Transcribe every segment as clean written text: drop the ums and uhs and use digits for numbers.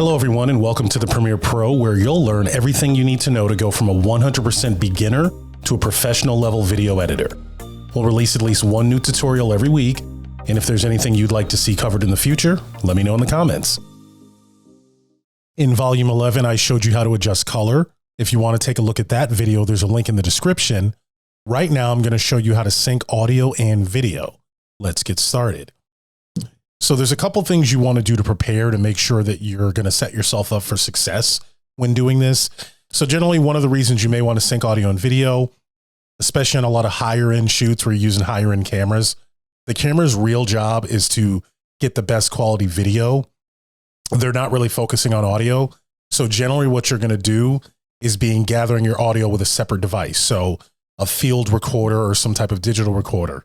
Hello everyone and welcome to the Premiere Pro, where you'll learn everything you need to know to go from a 100% beginner to a professional level video editor. We'll release at least one new tutorial every week, and if there's anything you'd like to see covered in the future, let me know in the comments. In volume 11, I showed you how to adjust color. If you want to take a look at that video, there's a link in the description. Right now, I'm going to show you how to sync audio and video. Let's get started. So there's a couple things you want to do to prepare to make sure that you're going to set yourself up for success when doing this. So generally, one of the reasons you may want to sync audio and video, especially on a lot of higher end shoots where you're using higher end cameras, the camera's real job is to get the best quality video. They're not really focusing on audio. So generally what you're going to do is gathering your audio with a separate device. So a field recorder or some type of digital recorder.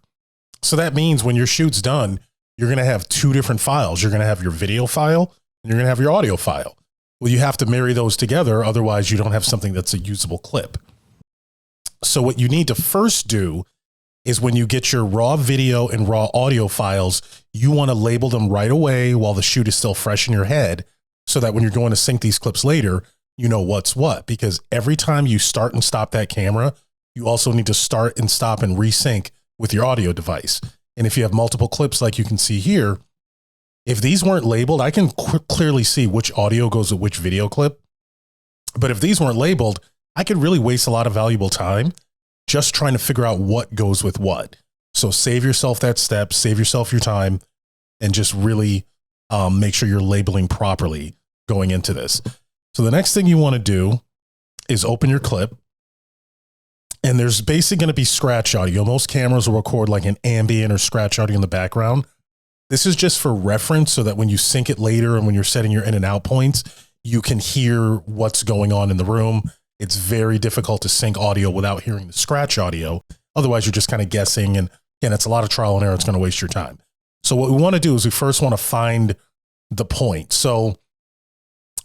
So that means when your shoot's done, you're going to have two different files. You're going to have your video file and you're going to have your audio file. Well, you have to marry those together. Otherwise you don't have something that's a usable clip. So what you need to first do is when you get your raw video and raw audio files, you want to label them right away while the shoot is still fresh in your head, so that when you're going to sync these clips later, you know what's what. Because every time you start and stop that camera, you also need to start and stop and resync with your audio device. And if you have multiple clips like you can see here, if these weren't labeled, I can clearly see which audio goes with which video clip. But if these weren't labeled, I could really waste a lot of valuable time just trying to figure out what goes with what. So save yourself that step, save yourself your time, and just really make sure you're labeling properly going into this. So the next thing you want to do is open your clip. And there's basically going to be scratch audio. Most cameras will record like an ambient or scratch audio in the background. This is just for reference so that when you sync it later and when you're setting your in and out points, you can hear what's going on in the room. It's very difficult to sync audio without hearing the scratch audio. Otherwise, you're just kind of guessing. And again, it's a lot of trial and error. It's going to waste your time. So what we want to do is we first want to find the point. So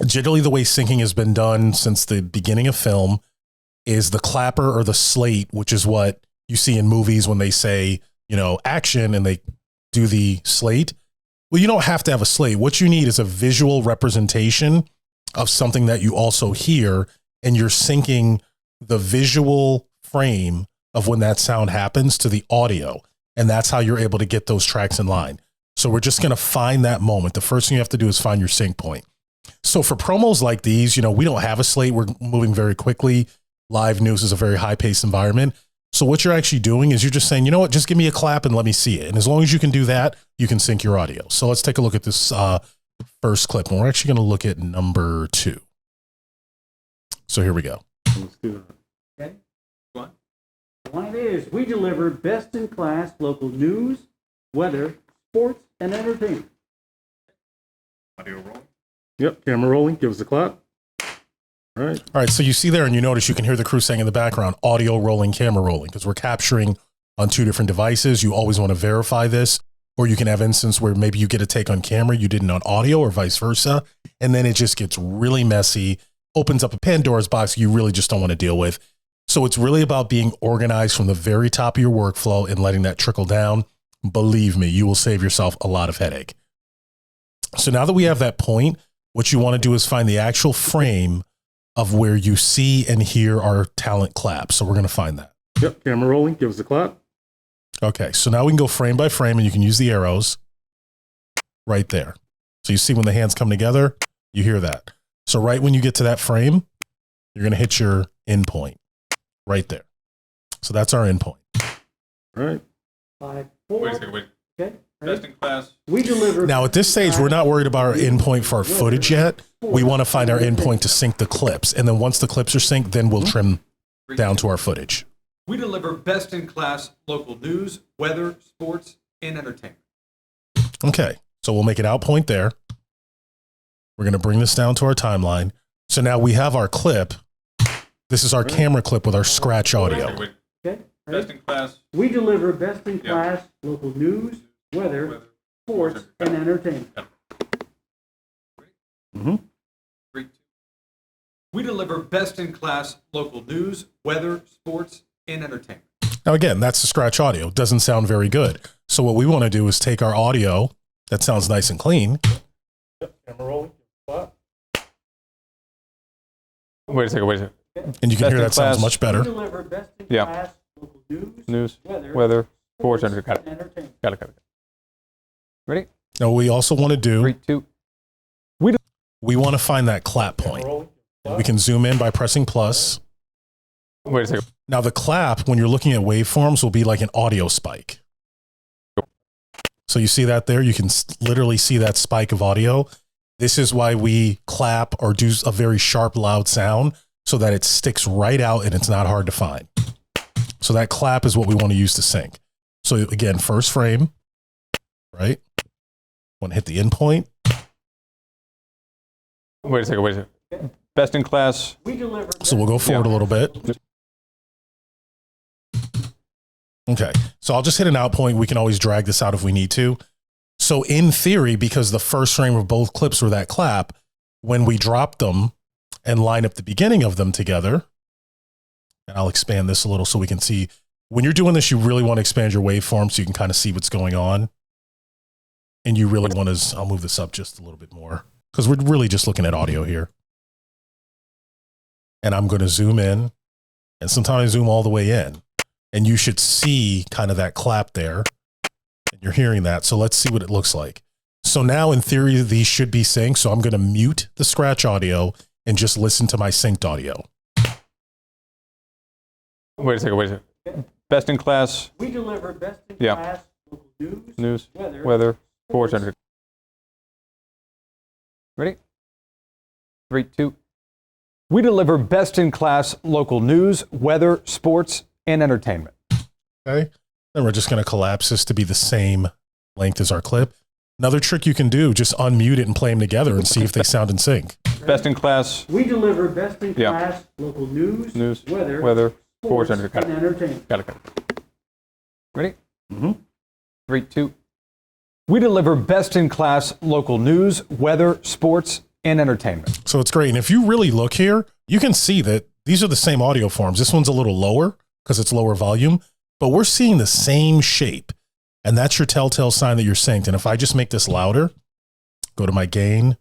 generally the way syncing has been done since the beginning of film is the clapper or the slate, which is what you see in movies when they say, you know, action and they do the slate. Well, you don't have to have a slate. What you need is a visual representation of something that you also hear, and you're syncing the visual frame of when that sound happens to the audio. And that's how you're able to get those tracks in line. So we're just going to find that moment. The first thing you have to do is find your sync point. So for promos like these, you know, we don't have a slate. We're moving very quickly. Live news is a very high-paced environment. So what you're actually doing is you're just saying, you know what, just give me a clap and let me see it. And as long as you can do that, you can sync your audio. So let's take a look at this first clip. And we're actually going to look at number 2. So here we go. Let's do that. Okay. Go on. The line is, we deliver best-in-class local news, weather, sports, and entertainment. Audio rolling. Yep, camera rolling. Give us a clap. All right. So you see there, and you notice you can hear the crew saying in the background, audio rolling, camera rolling, because we're capturing on 2 different devices. You always want to verify this, or you can have instance where maybe you get a take on camera, you didn't on audio, or vice versa. And then it just gets really messy, opens up a Pandora's box you really just don't want to deal with. So it's really about being organized from the very top of your workflow and letting that trickle down. Believe me, you will save yourself a lot of headache. So now that we have that point, what you want to do is find the actual frame of where you see and hear our talent clap. So we're going to find that. Yep, camera rolling. Give us a clap. Okay, so now we can go frame by frame, and you can use the arrows right there. So you see when the hands come together, you hear that. So right when you get to that frame, you're going to hit your end point right there. So that's our end point. All right. 5, 4. Wait a second, wait. Okay. Best in class. We deliver. Now at this stage, we're not worried about our endpoint for our footage yet. We want to find our endpoint to sync the clips. And then once the clips are synced, then we'll trim down to our footage. We deliver best-in-class local news, weather, sports, and entertainment. Okay, so we'll make an out point there. We're going to bring this down to our timeline. So now we have our clip. This is our camera clip with our scratch audio. Okay. Best in class. We deliver best-in-class local news, weather, sports, and entertainment. Mm-hmm. We deliver best-in-class local news, weather, sports, and entertainment. Now again, that's the scratch audio. It doesn't sound very good. So what we want to do is take our audio that sounds nice and clean. Yep, camera rolling. Wait a second, wait a second. And you can Best hear in that sounds class. much We better. deliver best-in-class Yeah. local news, News, weather, weather, sports, and entertainment. entertainment. Got it. Ready? Now, what we also want to do, 3, 2. we want to find that clap point. We can zoom in by pressing plus. Wait a second. Now, the clap, when you're looking at waveforms, will be like an audio spike. So you see that there? You can literally see that spike of audio. This is why we clap or do a very sharp, loud sound so that it sticks right out and it's not hard to find. So that clap is what we want to use to sync. So again, first frame, right? Want to hit the end point. Wait a second, wait a second. Best in class. We deliver So we'll go forward a little bit. Okay, so I'll just hit an out point. We can always drag this out if we need to. So in theory, because the first frame of both clips were that clap, when we drop them and line up the beginning of them together, and I'll expand this a little so we can see, when you're doing this, you really want to expand your waveform so you can kind of see what's going on. And you really want to, I'll move this up just a little bit more because we're really just looking at audio here. And I'm going to zoom in and sometimes zoom all the way in. And you should see kind of that clap there. And you're hearing that. So let's see what it looks like. So now in theory, these should be synced. So I'm going to mute the scratch audio and just listen to my synced audio. Wait a second, wait a second. Best in class. We deliver best-in-class local News, weather, weather, sports, entertainment. Ready? 3, 2. We deliver best in class local news, weather, sports, and entertainment. Okay. Then we're just going to collapse this to be the same length as our clip. Another trick you can do, just unmute it and play them together and see if they sound in sync. Best in class. We deliver best-in-class local news, weather, sports, and entertainment. entertainment. Got it. Ready? Mm-hmm. 3, 2. We deliver best in class local news, weather, sports, and entertainment. So it's great. And if you really look here, you can see that these are the same audio forms. This one's a little lower because it's lower volume, but we're seeing the same shape. And that's your telltale sign that you're synced. And if I just make this louder, go to my gain,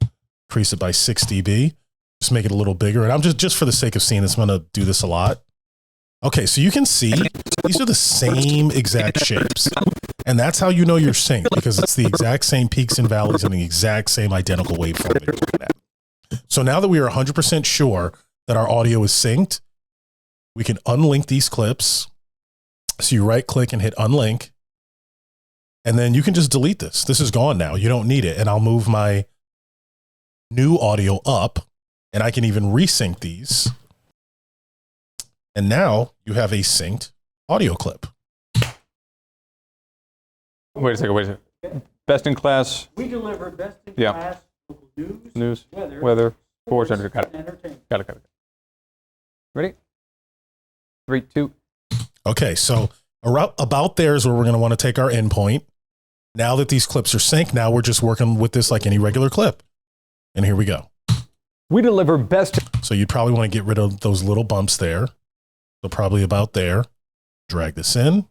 increase it by 6 dB, just make it a little bigger. And I'm just for the sake of seeing this, I'm going to do this a lot. Okay, so you can see these are the same exact shapes. And that's how you know you're synced, because it's the exact same peaks and valleys and the exact same identical waveform that you're looking at. So now that we are 100% sure that our audio is synced, we can unlink these clips. So you right click and hit unlink. And then you can just delete this. This is gone now. You don't need it. And I'll move my new audio up and I can even resync these. And now you have a synced audio clip. Wait a second, wait a second. Best in class. We deliver best-in-class local News, weather, weather, sports, entertainment. and entertainment. Got it. Ready? 3, 2. Okay, so about there is where we're going to want to take our endpoint. Now that these clips are synced, now we're just working with this like any regular clip. And here we go. We deliver best. So you'd probably want to get rid of those little bumps there. So probably about there. Drag this in.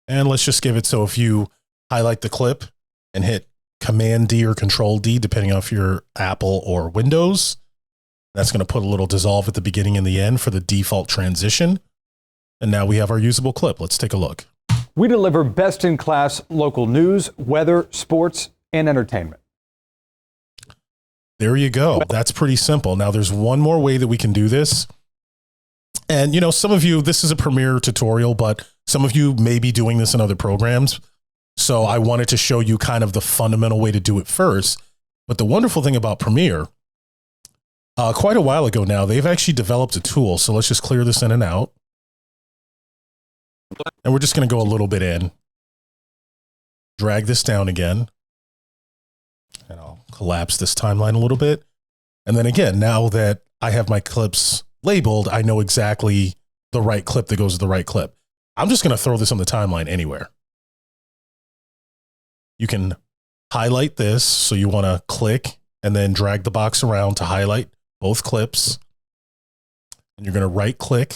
And let's just give it, so if you highlight the clip and hit Command D or Control D, depending on if you're Apple or Windows, that's going to put a little dissolve at the beginning and the end for the default transition. And now we have our usable clip. Let's take a look. We deliver best in class local news, weather, sports, and entertainment. There you go. That's pretty simple. Now there's one more way that we can do this. And, you know, some of you, this is a Premiere tutorial, but some of you may be doing this in other programs. So I wanted to show you kind of the fundamental way to do it first. But the wonderful thing about Premiere, quite a while ago now, they've actually developed a tool. So let's just clear this in and out. And we're just going to go a little bit in. Drag this down again. And I'll collapse this timeline a little bit. And then again, now that I have my clips labeled, I know exactly the right clip that goes to the right clip. I'm just going to throw this on the timeline anywhere. You can highlight this. So you want to click and then drag the box around to highlight both clips. And you're going to right click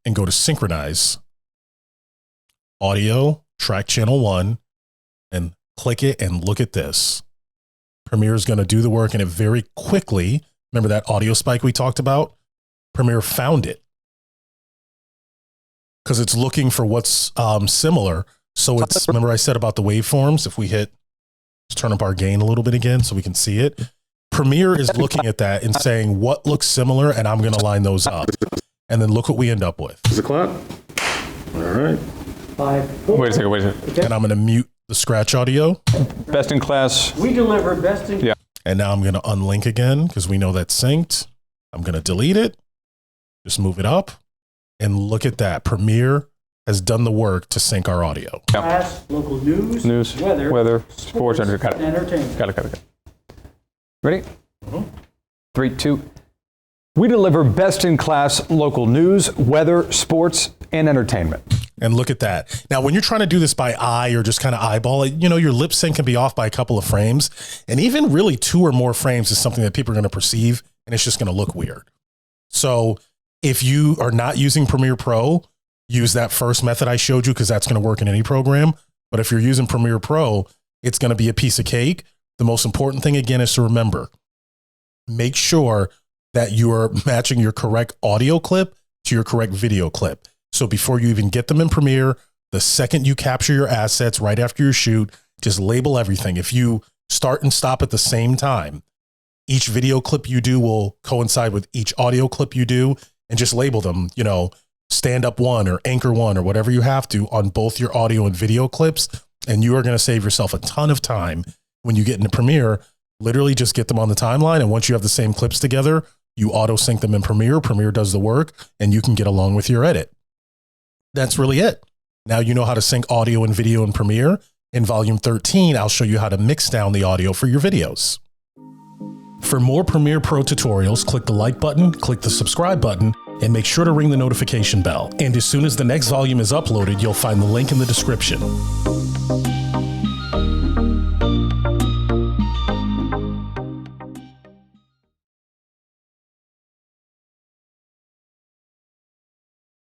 and go to synchronize audio, track channel 1, and click it and look at this. Premiere is going to do the work, and it very quickly Remember that audio spike we talked about? Premiere found it because it's looking for what's similar. So it's, remember I said about the waveforms, if we hit, let's turn up our gain a little bit again so we can see it. Premiere is looking at that and saying what looks similar, and I'm going to line those up. And then look what we end up with. Is the clock? All right. 5, 4. Wait a second. And I'm going to mute the scratch audio. Best in class. We deliver best in Yeah. And now I'm going to unlink again because we know that's synced. I'm going to delete it. Just move it up. And look at that. Premiere has done the work to sync our audio. class, local news, News, weather, sports, and entertainment. entertainment. Got it. Ready? 3, 2. We deliver best-in-class local news, weather, sports, and entertainment. And look at that. Now, when you're trying to do this by eye or just kind of eyeball it, you know, your lip sync can be off by a couple of frames. And even really 2 or more frames is something that people are going to perceive, and it's just going to look weird. So if you are not using Premiere Pro, use that first method I showed you because that's going to work in any program. But if you're using Premiere Pro, it's going to be a piece of cake. The most important thing, again, is to remember, make sure that you are matching your correct audio clip to your correct video clip. So before you even get them in Premiere, the second you capture your assets right after your shoot, just label everything. If you start and stop at the same time, each video clip you do will coincide with each audio clip you do, and just label them, you know, stand up 1 or anchor 1 or whatever you have to on both your audio and video clips. And you are going to save yourself a ton of time when you get into Premiere. Literally just get them on the timeline. And once you have the same clips together, you auto sync them in Premiere. Premiere does the work and you can get along with your edit. That's really it. Now you know how to sync audio and video in Premiere. In volume 13, I'll show you how to mix down the audio for your videos. For more Premiere Pro tutorials, click the like button, click the subscribe button, and make sure to ring the notification bell. And as soon as the next volume is uploaded, you'll find the link in the description.